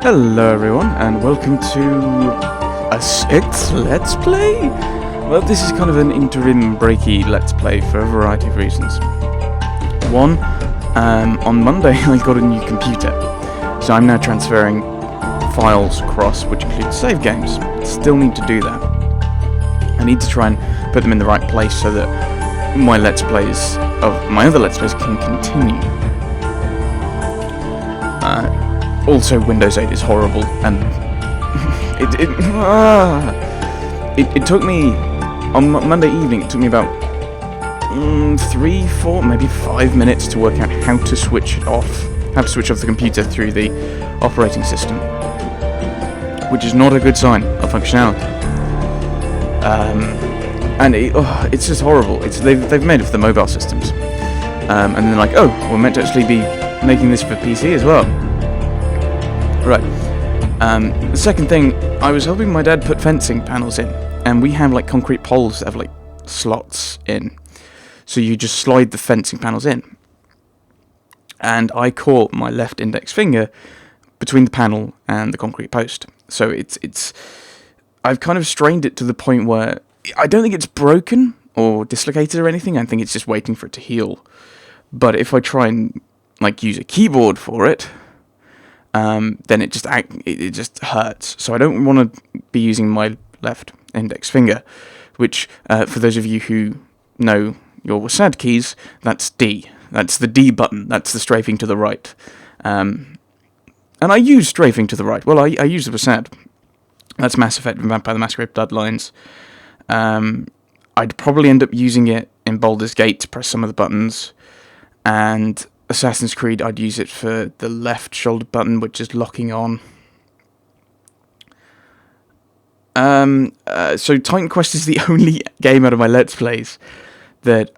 Hello everyone, and welcome to a sixth Let's Play! Well, this is kind of an interim breaky Let's Play for a variety of reasons. One, on Monday I got a new computer, so I'm now transferring files across, which include save games. Still need to do that. I need to try and put them in the right place so that my Let's Plays of my other Let's Plays can continue. Also, Windows 8 is horrible, and it took me, on Monday evening, it took me about 3, 4, maybe 5 minutes to work out how to switch it off, the computer through the operating system, which is not a good sign of functionality. And it's just horrible. They've made it for the mobile systems, and they're like, oh, we're meant to actually be making this for PC as well. Right. The second thing, I was helping my dad put fencing panels in, and we have like concrete poles that have like slots in, so you just slide the fencing panels in. And I caught my left index finger between the panel and the concrete post, so I've kind of strained it to the point where I don't think it's broken or dislocated or anything. I think it's just waiting for it to heal. But if I try and like use a keyboard for it, then it just hurts. So I don't want to be using my left index finger, which, for those of you who know your WASD keys, that's D. That's the D button. That's the strafing to the right. And I use strafing to the right. Well, I use the WASD. That's Mass Effect and Vampire the Masquerade Bloodlines. I'd probably end up using it in Baldur's Gate to press some of the buttons, and Assassin's Creed, I'd use it for the left shoulder button, which is locking on. So Titan Quest is the only game out of my Let's Plays that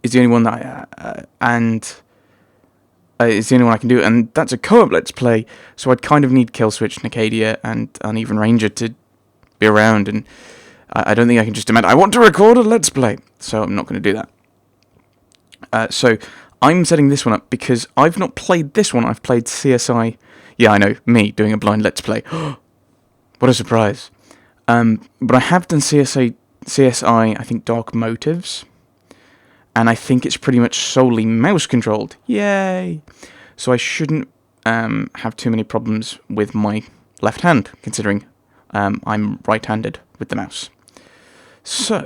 is the only one that is the only one I can do, and that's a co-op Let's Play. So I'd kind of need Killswitch, Nicadia, and Uneven Ranger to be around, and I don't think I can just demand, I want to record a Let's Play, so I'm not going to do that. So I'm setting this one up because I've not played this one. I've played CSI. Yeah, I know, me doing a blind Let's Play. What a surprise. But I have done CSI, I think Dark Motives, and I think it's pretty much solely mouse controlled. Yay! So I shouldn't have too many problems with my left hand, considering I'm right-handed with the mouse. So,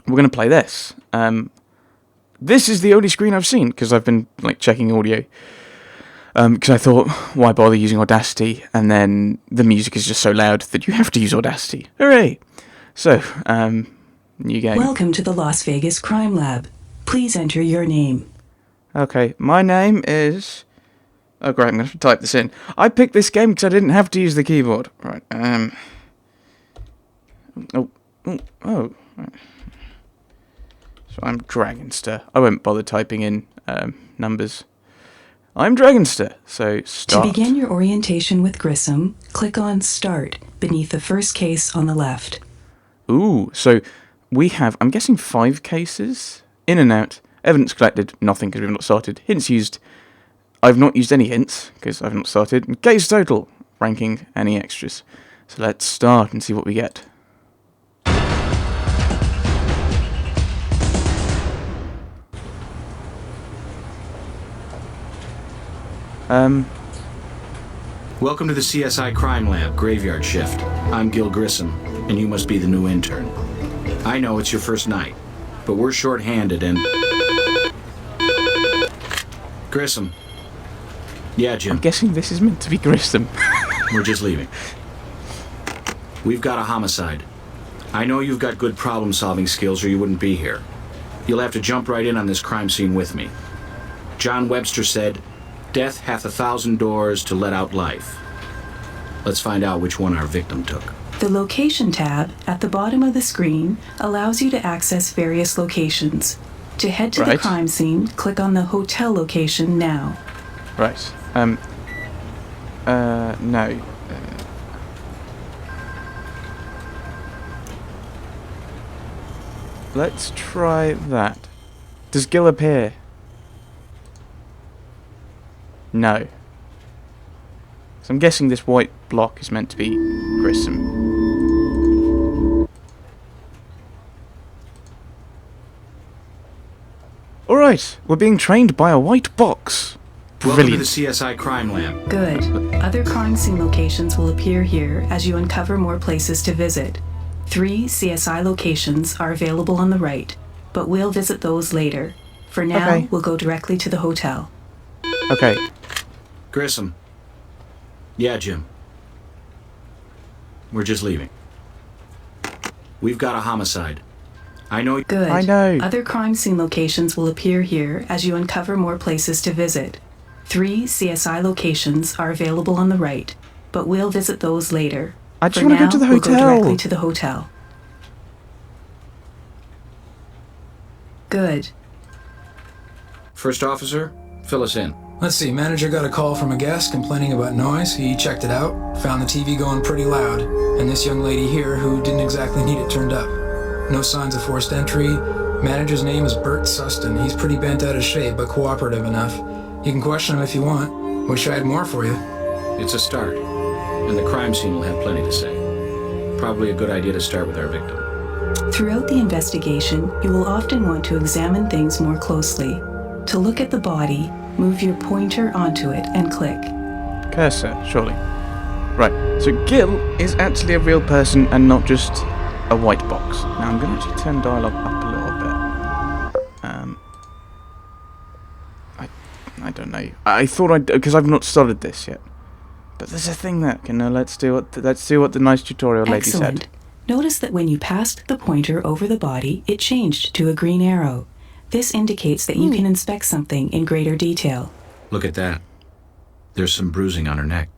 we're going to play this. This is the only screen I've seen, because I've been like checking audio. Because I thought, why bother using Audacity? And then the music is just so loud that you have to use Audacity. Hooray! So, new game. Welcome to the Las Vegas Crime Lab. Please enter your name. Okay, my name is... Oh great, I'm going to have to type this in. I picked this game because I didn't have to use the keyboard. Right, Oh. So I'm Dragonster. I won't bother typing in numbers. I'm Dragonster, so start. To begin your orientation with Grissom, click on Start beneath the first case on the left. Ooh, so we have, I'm guessing 5 cases. In and out. Evidence collected, nothing because we've not started. Hints used. I've not used any hints because I've not started. And case total, ranking any extras. So let's start and see what we get. Welcome to the CSI Crime Lab, Graveyard Shift. I'm Gil Grissom, and you must be the new intern. I know it's your first night, but we're short-handed and... Grissom. Yeah, Jim. I'm guessing this is meant to be Grissom. We're just leaving. We've got a homicide. I know you've got good problem-solving skills or you wouldn't be here. You'll have to jump right in on this crime scene with me. John Webster said, "Death hath 1,000 doors to let out life." Let's find out which one our victim took. The Location tab at the bottom of the screen allows you to access various locations. To head to the crime scene, click on the hotel location now. Right. No. Let's try that. Does Gil appear? No. So I'm guessing this white block is meant to be Grissom. Alright, we're being trained by a white box. Welcome to Brilliant. the CSI crime lab. Good. Other crime scene locations will appear here as you uncover more places to visit. 3 CSI locations are available on the right, but we'll visit those later. For now, Okay. we'll go directly to the hotel. Okay. Grissom. Yeah, Jim. We're just leaving. We've got a homicide. I know. Good. I know. Other crime scene locations will appear here as you uncover more places to visit. 3 CSI locations are available on the right, but we'll visit those later. I just For want to now, go to the we'll go hotel. directly to the hotel. Good. First officer, fill us in. Let's see, manager got a call from a guest complaining about noise. He checked it out, found the TV going pretty loud, and this young lady here who didn't exactly need it turned up. No signs of forced entry. Manager's name is Bert Suston. He's pretty bent out of shape, but cooperative enough. You can question him if you want. Wish I had more for you. It's a start, and the crime scene will have plenty to say. Probably a good idea to start with our victim. Throughout the investigation, you will often want to examine things more closely. To look at the body, move your pointer onto it and click. Cursor, surely. Right, so Gil is actually a real person and not just a white box. Now I'm going to actually turn dialogue up a little bit. I don't know. I thought because I've not started this yet. But there's a thing that let's do what the nice tutorial lady Excellent. said. Notice that when you passed the pointer over the body, it changed to a green arrow. This indicates that you can inspect something in greater detail. Look at that. There's some bruising on her neck.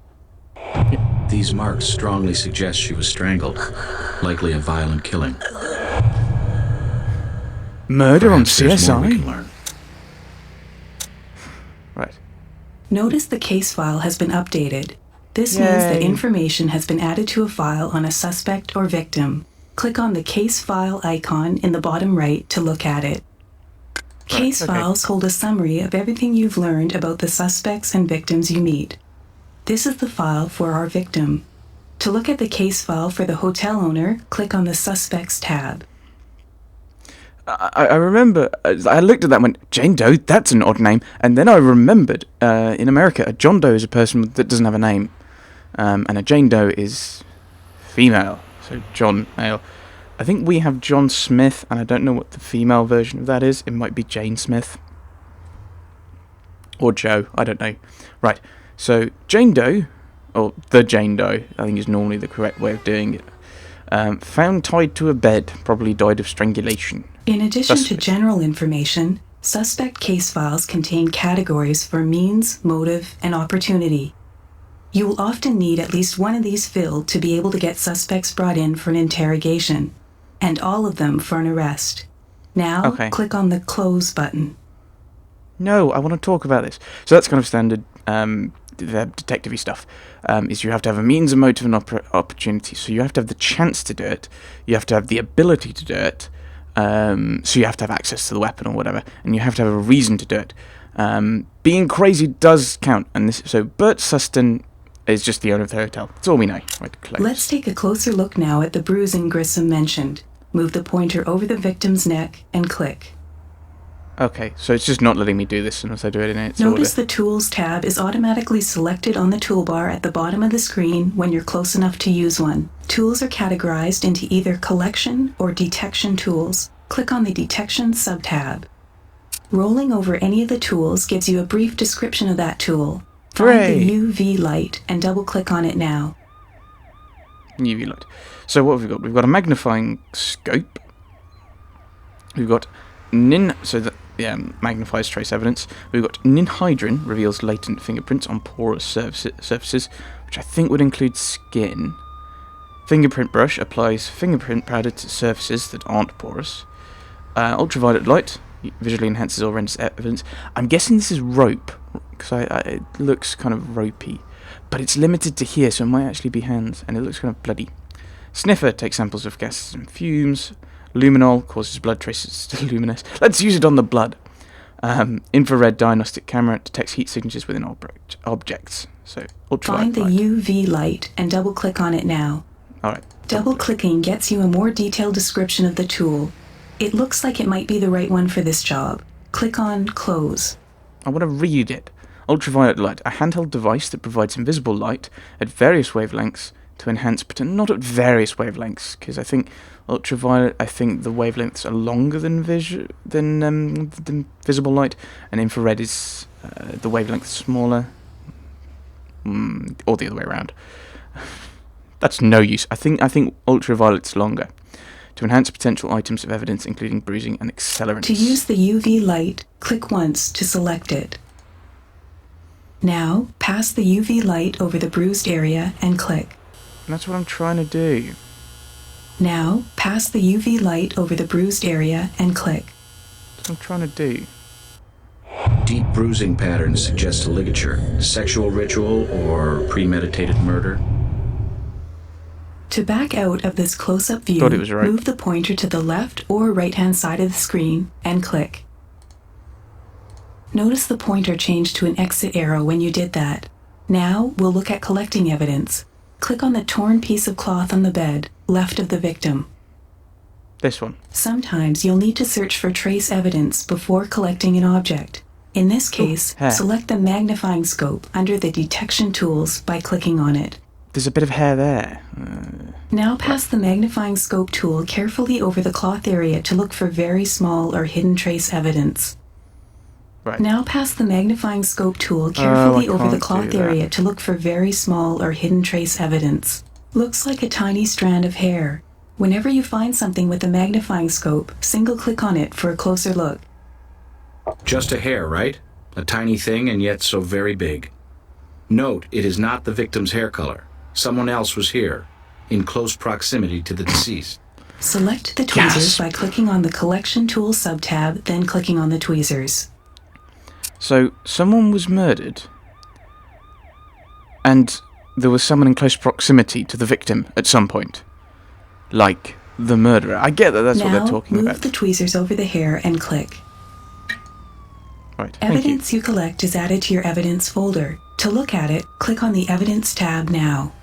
These marks strongly suggest she was strangled. Likely a violent killing. Murder Perhaps on there's more we can CSI? learn. Right. Notice the case file has been updated. This means that Yay. information has been added to a file on a suspect or victim. Click on the case file icon in the bottom right to look at it. Case okay. files hold a summary of everything you've learned about the suspects and victims you meet. This is the file for our victim. To look at the case file for the hotel owner, click on the Suspects tab. I remember, I looked at that and went, Jane Doe, that's an odd name. And then I remembered, in America, a John Doe is a person that doesn't have a name. And a Jane Doe is female. So John, male. I think we have John Smith, and I don't know what the female version of that is. It might be Jane Smith. Or Joe, I don't know. Right, so Jane Doe, or the Jane Doe, I think is normally the correct way of doing it. Found tied to a bed, probably died of strangulation. In addition to Suspect. general information, suspect case files contain categories for means, motive, and opportunity. You will often need at least one of these filled to be able to get suspects brought in for an interrogation, and all of them for an arrest. Now, Okay. click on the Close button. No, I want to talk about this. So that's kind of standard the detective-y stuff, is you have to have a means, a motive, and opportunity. So you have to have the chance to do it, you have to have the ability to do it, so you have to have access to the weapon or whatever, and you have to have a reason to do it. Being crazy does count, and so Bert Suston is just the owner of the hotel. That's all we know. Right, close. Let's take a closer look now at the bruising Grissom mentioned. Move the pointer over the victim's neck and click. Okay, so it's just not letting me do this unless I do it in its order. Notice the Tools tab is automatically selected on the toolbar at the bottom of the screen when you're close enough to use one. Tools are categorized into either collection or detection tools. Click on the Detection sub-tab. Rolling over any of the tools gives you a brief description of that tool. Find Hooray! the UV light and double-click on it now. UV light. So what have we got? We've got a magnifying scope. We've got magnifies trace evidence. We've got ninhydrin, reveals latent fingerprints on porous surfaces, which I think would include skin. Fingerprint brush applies fingerprint powder to surfaces that aren't porous. Ultraviolet light visually enhances or renders evidence. I'm guessing this is rope, because it looks kind of ropey. But it's limited to here, so it might actually be hands, and it looks kind of bloody. Sniffer takes samples of gases and fumes. Luminol causes blood traces to luminesce. Let's use it on the blood. Infrared diagnostic camera detects heat signatures within objects. So, ultraviolet Find the light. UV light and double-click on it now. Alright. Double-clicking gets you a more detailed description of the tool. It looks like it might be the right one for this job. Click on Close. I want to read it. Ultraviolet light, a handheld device that provides invisible light at various wavelengths to enhance, but not at various wavelengths, because I think ultraviolet, the wavelengths are longer than visible light, and infrared is the wavelength smaller, or the other way around. That's no use. I think ultraviolet's longer. To enhance potential items of evidence, including bruising and accelerants. To use the UV light, click once to select it. Now, pass the UV light over the bruised area and click. That's what I'm trying to do. Now, pass the UV light over the bruised area and click. That's what I'm trying to do. Deep bruising patterns suggest a ligature, sexual ritual, or premeditated murder. To back out of this close-up view, Thought it was right. move the pointer to the left or right-hand side of the screen and click. Notice the pointer changed to an exit arrow when you did that. Now, we'll look at collecting evidence. Click on the torn piece of cloth on the bed, left of the victim. This one. Sometimes you'll need to search for trace evidence before collecting an object. In this case, hair. select the magnifying scope under the detection tools by clicking on it. There's a bit of hair there. Now pass the magnifying scope tool carefully over the cloth area to look for very small or hidden trace evidence. Right. Now pass the magnifying scope tool carefully over the can't cloth do that. area to look for very small or hidden trace evidence. Looks like a tiny strand of hair. Whenever you find something with a magnifying scope, single-click on it for a closer look. Just a hair, right? A tiny thing and yet so very big. Note, it is not the victim's hair color. Someone else was here, in close proximity to the deceased. Select the tweezers Gasp. by clicking on the Collection Tools sub-tab, then clicking on the tweezers. So, someone was murdered, and there was someone in close proximity to the victim at some point. Like the murderer. I get that that's what they're talking move about. the tweezers over the hair and click. Right, thank you. Evidence you collect is added to your evidence folder. To look at it, click on the Evidence tab now.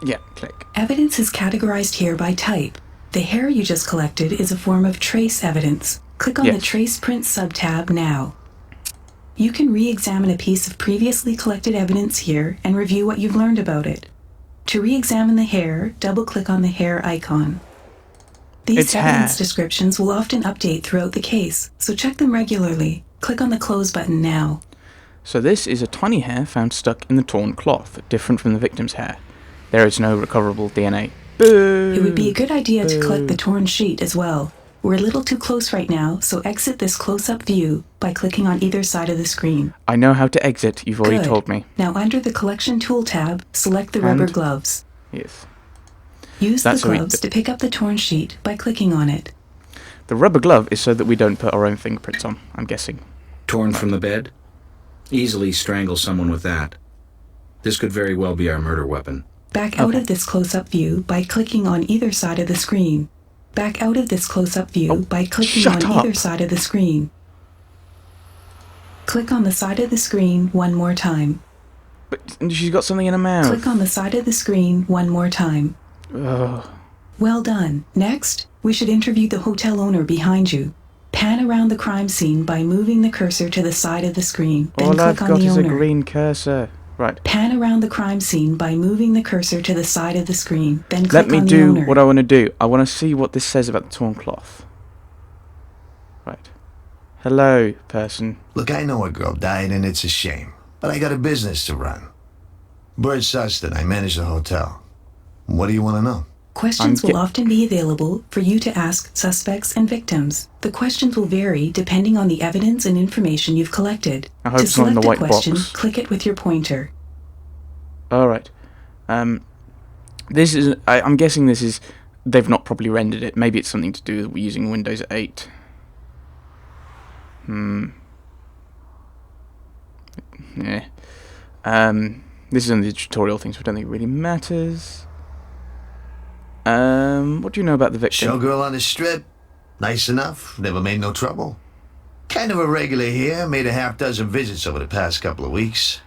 Yeah, click. Evidence is categorized here by type. The hair you just collected is a form of trace evidence. Click on the Yes. Trace Print sub-tab now. You can re-examine a piece of previously collected evidence here and review what you've learned about it. To re-examine the hair, double-click on the hair icon. These It's evidence hair. descriptions will often update throughout the case, so check them regularly. Click on the Close button now. So this is a tiny hair found stuck in the torn cloth, different from the victim's hair. There is no recoverable DNA. Boo! It would be a good idea to collect the torn sheet as well. We're a little too close right now, so exit this close-up view by clicking on either side of the screen. I know how to exit, you've already Good. told me. Now under the Collection Tool tab, select the rubber And- gloves. Yes. Use That's the how we gloves do- to pick up the torn sheet by clicking on it. The rubber glove is so that we don't put our own fingerprints on, I'm guessing. Torn from the bed? Easily strangle someone with that. This could very well be our murder weapon. Back out Okay. of this close-up view by clicking on either side of the screen. Back out of this close-up view by clicking shut on up. either side of the screen. Click on the side of the screen one more time. But she's got something in her mouth. Click on the side of the screen one more time. Ugh. Well done. Next, we should interview the hotel owner behind you. Pan around the crime scene by moving the cursor to the side of the screen, then All I've click on got the is a owner. green cursor. Right. Pan around the crime scene by moving the cursor to the side of the screen, then click Let me on the do owner. what I want to do. I want to see what this says about the torn cloth. Right. Hello, person. Look, I know a girl died and it's a shame, but I got a business to run. Bird Sustin, I manage the hotel. What do you want to know? Questions I'm will often be available for you to ask suspects and victims. The questions will vary depending on the evidence and information you've collected. I hope To it's not in select the a white question, box. click it with your pointer. Alright. This is... I'm guessing this is... They've not properly rendered it. Maybe it's something to do with using Windows 8. Yeah. This is only the tutorial thing, so I don't think it really matters. What do you know about the victim? Showgirl on the strip? Nice enough. Never made no trouble. Kind of a regular here. Made a half dozen visits over the past couple of weeks.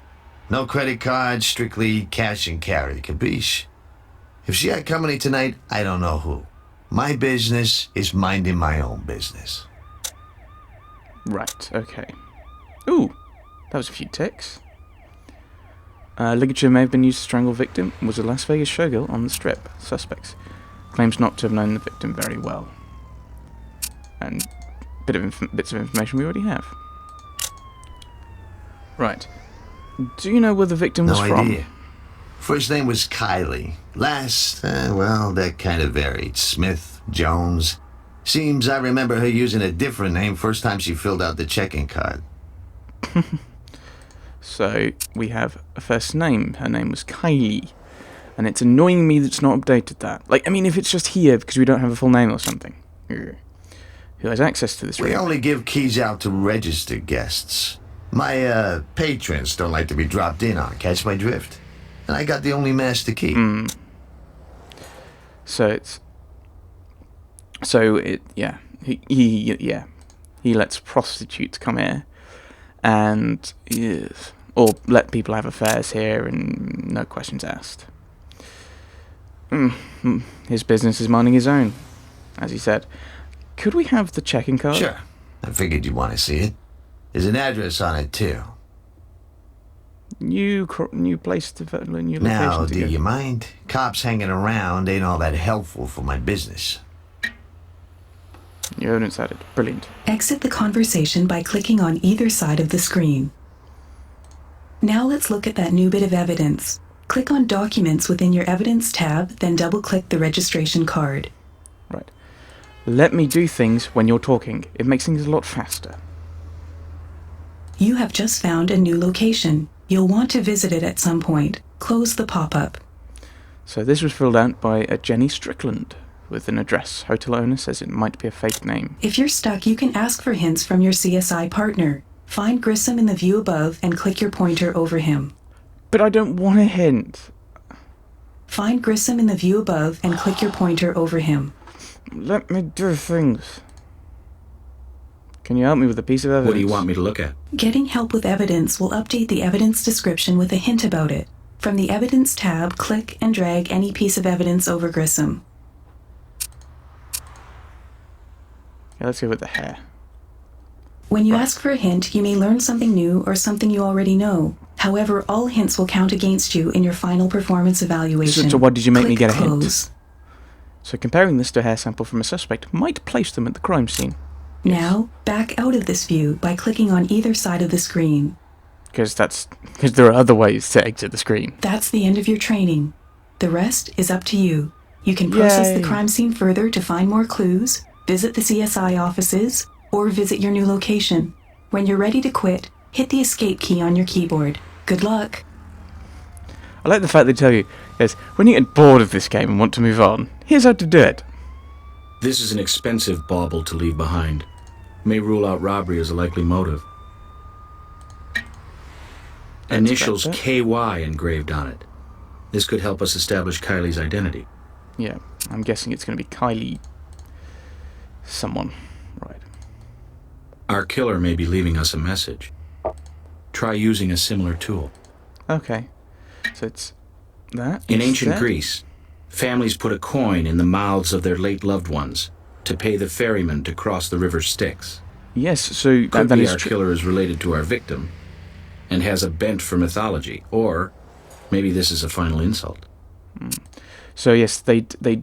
No credit cards, strictly cash and carry, capiche? If she had company tonight, I don't know who. My business is minding my own business. Right, okay. Ooh, that was a few ticks. Ligature may have been used to strangle victim. Was a Las Vegas showgirl on the strip. Suspects claims not to have known the victim very well. And bits of information we already have. Right. Do you know where the victim was from? No idea. First name was Kylie. Last, well, that kind of varied. Smith, Jones. Seems I remember her using a different name first time she filled out the check-in card. So, we have a first name. Her name was Kylie. And it's annoying me that it's not updated that. Like, I mean, if it's just here because we don't have a full name or something. Who has access to this room? We only give keys out to registered guests. My, patrons don't like to be dropped in on, catch my drift? And I got the only master key. Yeah. He lets prostitutes come here. And, or let people have affairs here and no questions asked. His business is minding his own, as he said. Could we have the check-in card? Sure. I figured you'd want to see it. There's an address on it, too. New place to new location. Now, to do go. you mind? Cops hanging around ain't all that helpful for my business. New evidence added. Brilliant. Exit the conversation by clicking on either side of the screen. Now let's look at that new bit of evidence. Click on Documents within your Evidence tab, then double-click the registration card. Right. Let me do things when you're talking. It makes things a lot faster. You have just found a new location. You'll want to visit it at some point. Close the pop-up. So this was filled out by a Jenny Strickland with an address. Hotel owner says it might be a fake name. If you're stuck, you can ask for hints from your CSI partner. Find Grissom in the view above and click your pointer over him. But I don't want a hint. Find Grissom in the view above and click your pointer over him. Let me do things. Can you help me with a piece of evidence? What do you want me to look at? Getting help with evidence will update the evidence description with a hint about it. From the Evidence tab, click and drag any piece of evidence over Grissom. Yeah, let's go with the hair. When you ask for a hint, you may learn something new or something you already know. However, all hints will count against you in your final performance evaluation. So what did you make me Click get a hint? Close. So comparing this to a hair sample from a suspect might place them at the crime scene. Now, back out of this view by clicking on either side of the screen. Because there are other ways to exit the screen. That's the end of your training. The rest is up to you. You can process Yay. the crime scene further to find more clues, visit the CSI offices, or visit your new location. When you're ready to quit, hit the escape key on your keyboard. Good luck. I like the fact they tell you, yes, when you get bored of this game and want to move on, here's how to do it. This is an expensive bauble to leave behind. May rule out robbery as a likely motive. Initials better. KY engraved on it. This could help us establish Kylie's identity. Yeah, I'm guessing it's going to be Kylie someone. Right. Our killer may be leaving us a message. Try using a similar tool. Okay. So it's that. In ancient instead? Greece, families put a coin in the mouths of their late loved ones to pay the ferryman to cross the river Styx. Yes, so Could that be is our true. killer is related to our victim and has a bent for mythology, or maybe this is a final insult. So yes, they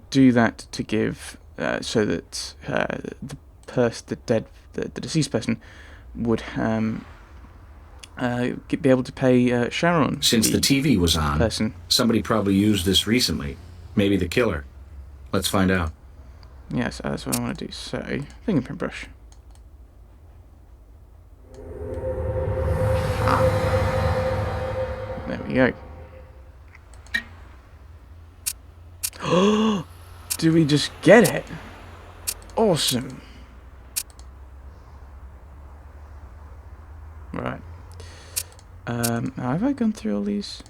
do that to give so that the deceased person would be able to pay Sharon. Since the TV was on, person. somebody probably used this recently. Maybe the killer. Let's find out. Yes, that's what I want to do. So, fingerprint brush. There we go. Do we just get it? Awesome. Right. Have I gone through all these?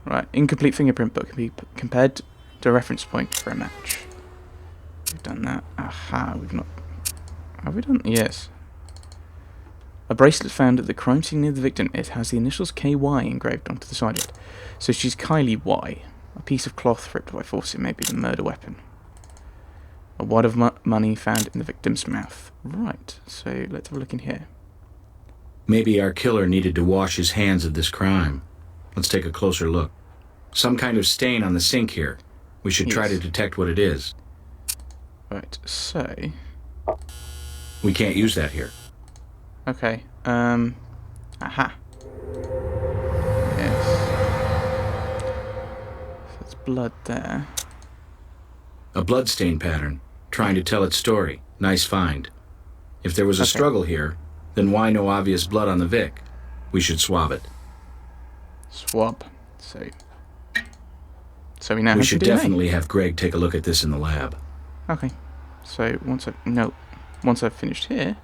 Right. Incomplete fingerprint book can be compared to a reference point for a match. We've done that. Aha, we've not. Have we done? Yes. A bracelet found at the crime scene near the victim. It has the initials KY engraved onto the side of it. So she's Kylie Y. A piece of cloth ripped by force. It may be the murder weapon. A wad of money found in the victim's mouth. Right, so let's have a look in here. Maybe our killer needed to wash his hands of this crime. Let's take a closer look. Some kind of stain on the sink here. We should try to detect what it is. Right, so... We can't use that here. Okay, aha. Yes. So it's blood there. A bloodstain pattern, trying to tell its story. Nice find. If there was a struggle here, then why no obvious blood on the Vic? We should swab it. Swab. So we now We have should the DNA. definitely have Greg take a look at this in the lab. Okay. So once I've finished here,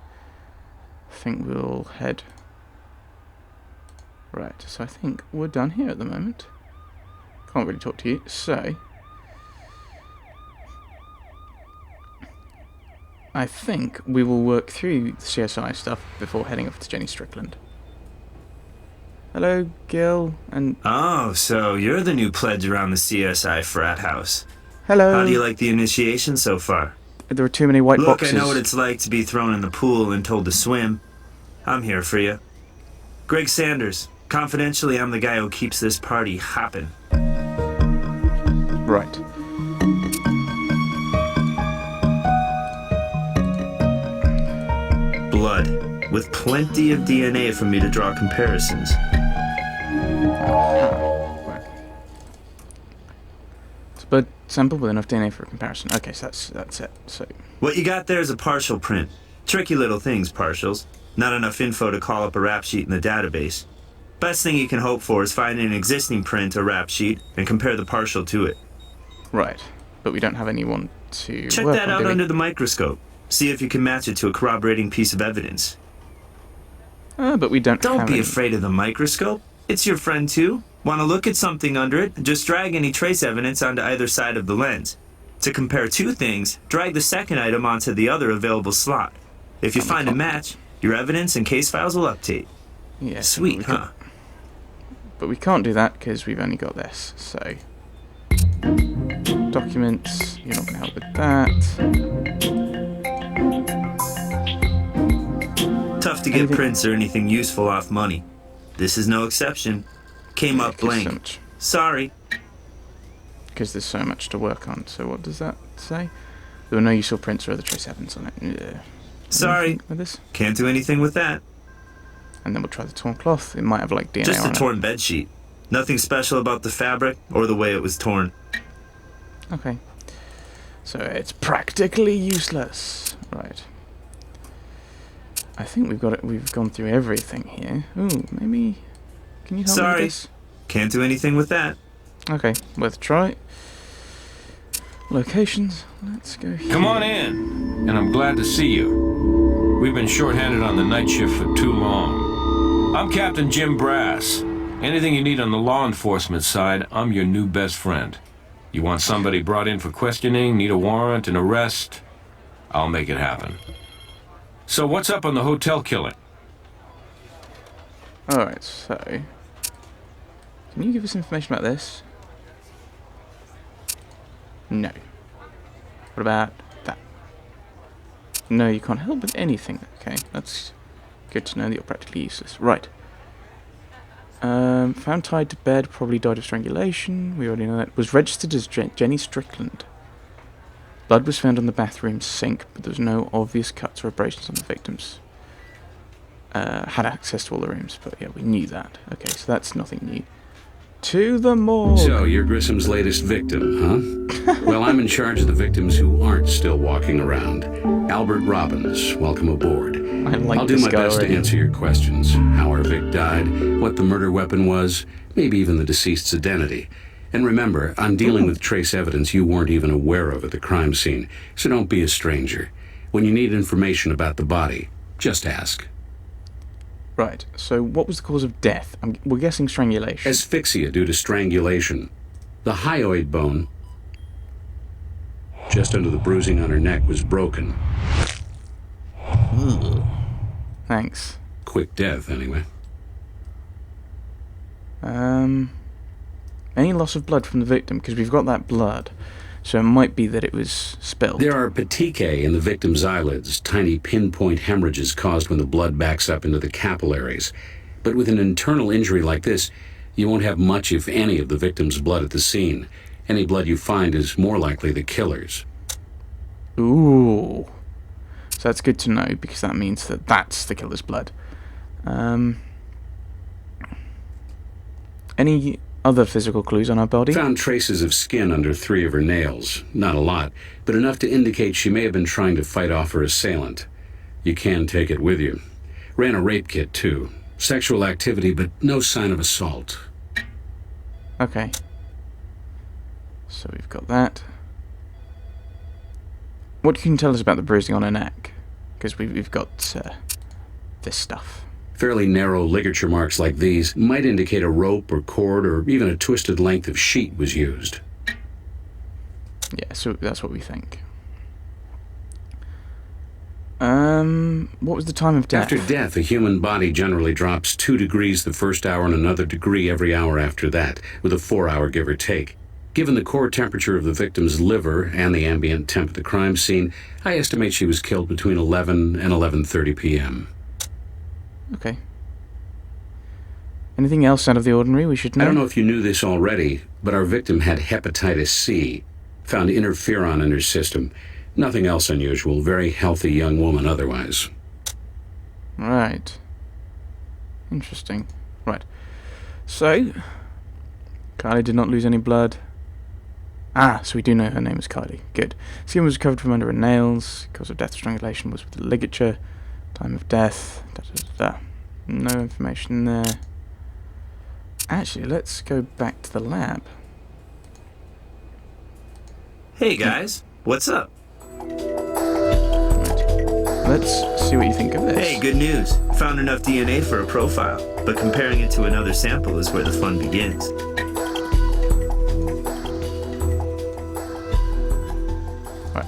I think we'll head. Right. So I think we're done here at the moment. Can't really talk to you. So I think we will work through the CSI stuff before heading off to Jenny Strickland. Hello, Gil, and... Oh, so you're the new pledge around the CSI frat house. Hello. How do you like the initiation so far? There are too many white Look, boxes. I know what it's like to be thrown in the pool and told to swim. I'm here for you. Greg Sanders. Confidentially, I'm the guy who keeps this party hopping. Right. Blood. With plenty of DNA for me to draw comparisons. Right. It's a blood sample with enough DNA for a comparison. Okay, so that's it. So What you got there is a partial print. Tricky little things, partials. Not enough info to call up a rap sheet in the database. Best thing you can hope for is finding an existing print or rap sheet and compare the partial to it. right, but we don't have anyone to Check work that on, out do we? under the microscope. See if you can match it to a corroborating piece of evidence. But we don't. Don't have be any. afraid of the microscope. It's your friend too. Want to look at something under it? Just drag any trace evidence onto either side of the lens. To compare two things, drag the second item onto the other available slot. If you find a match, your evidence and case files will update. Yeah, Sweet, huh? But we can't do that because we've only got this. So documents. You're not going to help with that. Tough to get Anything- prints or anything useful off money. This is no exception. Came Yeah, up 'cause blank. so much. Sorry. Because there's so much to work on. So what does that say? There were no useful prints or other trace evidence on it. Yeah. Sorry. Anything with this? Can't do anything with that. And then we'll try the torn cloth. It might have like DNA Just a on torn bed sheet. Nothing special about the fabric or the way it was torn. it. Okay. So it's practically useless. Right. I think we've got it. We've gone through everything here. Ooh, maybe. Can you help me Sorry. with this? Can't do anything with that. Okay, worth a try. Locations. Let's go here. Come on in, and I'm glad to see you. We've been shorthanded on the night shift for too long. I'm Captain Jim Brass. Anything you need on the law enforcement side, I'm your new best friend. You want somebody brought in for questioning, need a warrant, an arrest? I'll make it happen. So what's up on the hotel killing? Alright, so. Can you give us information about this? No. What about that? No, you can't help with anything. Okay, that's good to know that you're practically useless. Right. Found tied to bed, probably died of strangulation. We already know that. Was registered as Jenny Strickland. Blood was found on the bathroom sink, but there was no obvious cuts or abrasions on the victims. Had access to all the rooms, but yeah, we knew that. Okay, so that's nothing new. To the morgue. So, you're Grissom's latest victim, huh? Well, I'm in charge of the victims who aren't still walking around. Albert Robbins, welcome aboard. I like I'll do this my guy best already. to answer your questions. How our Vic died, what the murder weapon was, maybe even the deceased's identity. And remember, I'm dealing with trace evidence you weren't even aware of at the crime scene, so don't be a stranger. When you need information about the body, just ask. Right, so what was the cause of death? We're guessing strangulation. Asphyxia due to strangulation. The hyoid bone, just under the bruising on her neck, was broken. Thanks. Quick death, anyway. Any loss of blood from the victim? Because we've got that blood. So it might be that it was spilled. There are petechiae in the victim's eyelids, tiny pinpoint hemorrhages caused when the blood backs up into the capillaries. But with an internal injury like this, you won't have much, if any, of the victim's blood at the scene. Any blood you find is more likely the killer's. Ooh. So that's good to know, because that means that that's the killer's blood. Any other physical clues on her body? Found traces of skin under 3 of her nails. Not a lot, but enough to indicate she may have been trying to fight off her assailant. You can take it with you. Ran a rape kit, too. Sexual activity, but no sign of assault. Okay. So we've got that. What can you tell us about the bruising on her neck? Because we've got this stuff. Fairly narrow ligature marks like these might indicate a rope or cord or even a twisted length of sheet was used. Yeah, so that's what we think. What was the time of death? After death, a human body generally drops 2 degrees the first hour and another degree every hour after that, with a 4-hour give or take. Given the core temperature of the victim's liver and the ambient temp at the crime scene, I estimate she was killed between 11 and 11:30 p.m. Okay. Anything else out of the ordinary we should know? I don't know if you knew this already, but our victim had hepatitis C. Found interferon in her system. Nothing else unusual. Very healthy young woman otherwise. Right. Interesting. Right. So, Kylie did not lose any blood. So we do know her name is Kylie. Good. Skin was recovered from under her nails. Cause of death, strangulation was with the ligature. Time of death. No information there. Actually, let's go back to the lab. Hey guys, what's up? Let's see what you think of this. Hey, good news. Found enough DNA for a profile, but comparing it to another sample is where the fun begins. Right.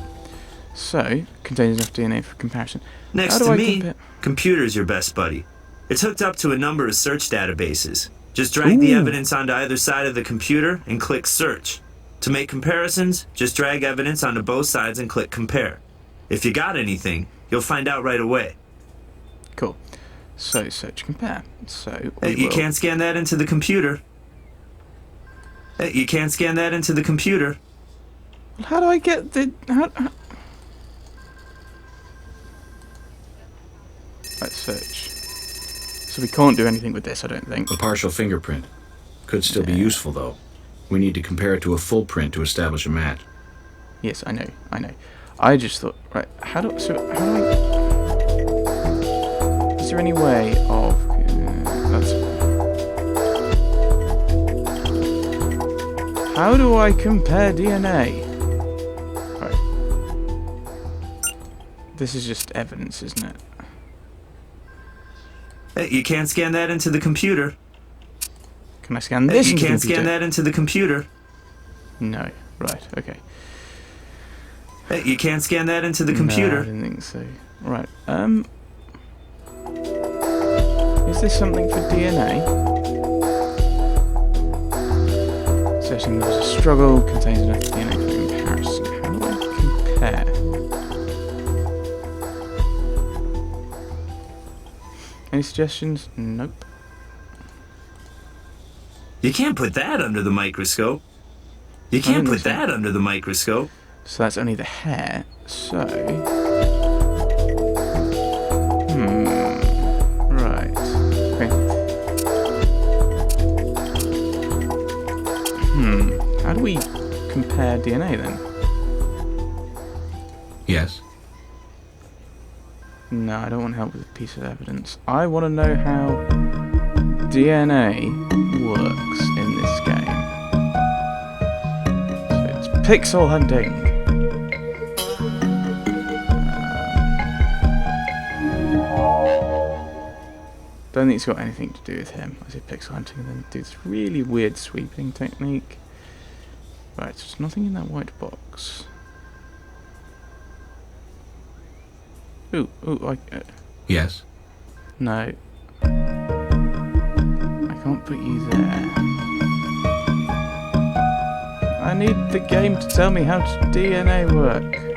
So, contains enough DNA for comparison. Next to me, computer's your best buddy. It's hooked up to a number of search databases. Just drag the evidence onto either side of the computer and click search. To make comparisons, just drag evidence onto both sides and click compare. If you got anything, you'll find out right away. Cool. So, search compare. So, You can't scan that into the computer. You can't scan that into the computer. Well, how do I get the... Let's search. So we can't do anything with this, I don't think. A partial fingerprint. Could still be useful, though. We need to compare it to a full print to establish a match. Yes, I know. I just thought, right, how do I... Is there any way of... How do I compare DNA? Right. This is just evidence, isn't it? You can't scan that into the computer. Can I scan this You into the can't computer? scan that into the computer. No. Right, okay. You can't scan that into the computer. No, I didn't think so. Right, is this something for DNA? Searching there was a struggle, contains enough DNA for comparison. How do I compare? Any suggestions? Nope. You can't put that under the microscope. You can't put that under the microscope. So that's only the hair. So... Right. Okay. How do we compare DNA then? Yes. No, I don't want help with a piece of evidence. I want to know how DNA works in this game. So it's pixel hunting. Don't think it's got anything to do with him. I say pixel hunting and then do this really weird sweeping technique. Right, so there's nothing in that white box. Yes. No. I can't put you there. I need the game to tell me how DNA work.